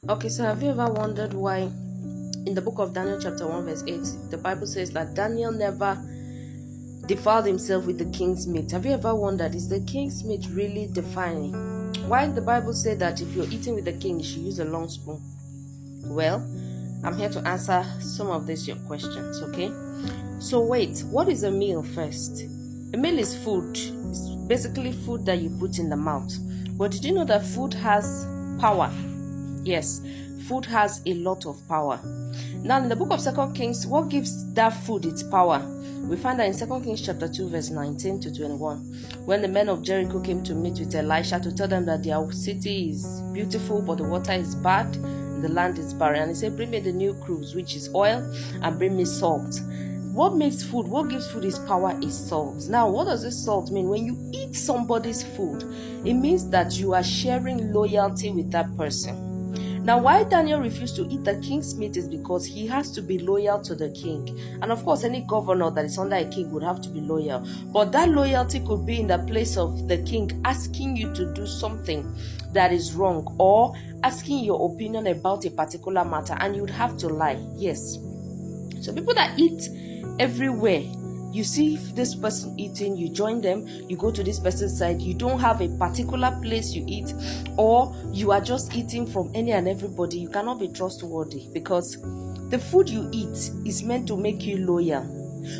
Okay, so have you ever wondered why in the book of Daniel, chapter 1, verse 8, the Bible says that Daniel never defiled himself with the king's meat? Have you ever wondered, is the king's meat really defiling? Why the Bible said that if you're eating with the king, you should use a long spoon? Well, I'm here to answer some of these your questions, okay? So wait, what is a meal first? A meal is food. It's basically food that you put in the mouth. But did you know that food has power? Yes, food has a lot of power. Now, in the book of 2 Kings, what gives that food its power? We find that in 2 Kings chapter 2, verse 19 to 21, when the men of Jericho came to meet with Elisha to tell them that their city is beautiful, but the water is bad, the land is barren. And he said, bring me the new cruise, which is oil, and bring me salt. What makes food, what gives food its power is salt. Now, what does this salt mean? When you eat somebody's food, it means that you are sharing loyalty with that person. Now, why Daniel refused to eat the king's meat is because he has to be loyal to the king. And of course, any governor that is under a king would have to be loyal. But that loyalty could be in the place of the king asking you to do something that is wrong, or asking your opinion about a particular matter, and you'd have to lie. Yes. So people that eat everywhere, you see this person eating, you join them, you go to this person's side, you don't have a particular place you eat, or you are just eating from any and everybody, you cannot be trustworthy, because the food you eat is meant to make you loyal.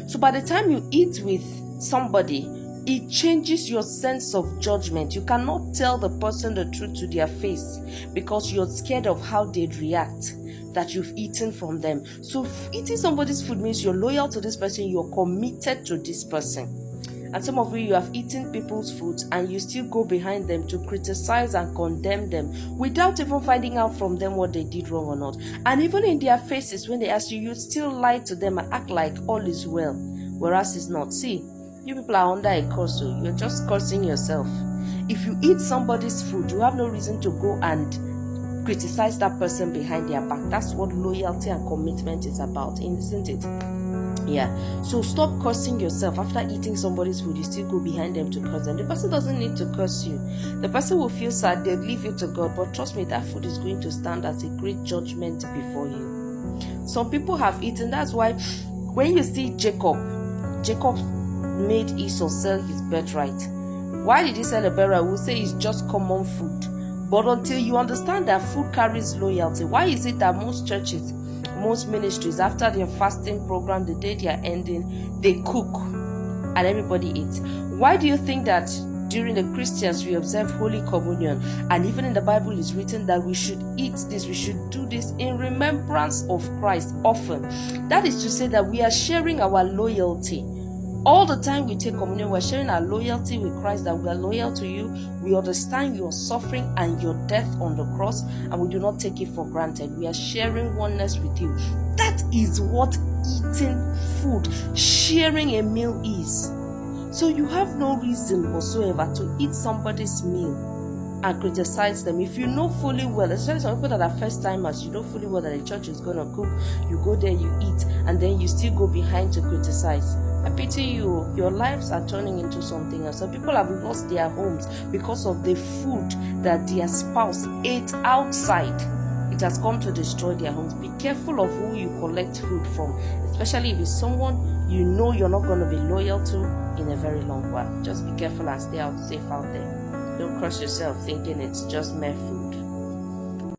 So by the time you eat with somebody, it changes your sense of judgment. You cannot tell the person the truth to their face because you're scared of how they'd react that you've eaten from them. So eating somebody's food means you're loyal to this person, you're committed to this person. And some of you have eaten people's food and you still go behind them to criticize and condemn them without even finding out from them what they did wrong or not. And even in their faces, when they ask you, you still lie to them and act like all is well, whereas it's not. See, you people are under a curse, so you're just cursing yourself. If you eat somebody's food, you have no reason to go and criticize that person behind their back. That's what loyalty and commitment is about, isn't it? Yeah. So stop cursing yourself. After eating somebody's food, you still go behind them to curse them. The person doesn't need to curse you. The person will feel sad, they'll leave you to God, but trust me, that food is going to stand as a great judgment before you. Some people have eaten. That's why when you see Jacob made Esau sell his birthright. Why did he sell a birthright? We'll say it's just common food. But until you understand that food carries loyalty, why is it that most churches, most ministries, after their fasting program, the day they are ending, they cook and everybody eats? Why do you think that during the Christians we observe Holy Communion, and even in the Bible is written that we should eat this, we should do this in remembrance of Christ often? That is to say that we are sharing our loyalty. All the time we take communion, we're sharing our loyalty with Christ, that we are loyal to you. We understand your suffering and your death on the cross, and we do not take it for granted. We are sharing oneness with you. That is what eating food, sharing a meal is. So you have no reason whatsoever to eat somebody's meal and criticize them. If you know fully well, especially some people that are first timers, you know fully well that the church is going to cook, you go there, you eat, and then you still go behind to criticize. I pity you. Your lives are turning into something else. Some people have lost their homes because of the food that their spouse ate outside. It has come to destroy their homes. Be careful of who you collect food from, especially if it's someone you know you're not going to be loyal to in a very long while. Just be careful and stay safe out there. Don't curse yourself thinking it's just mere food.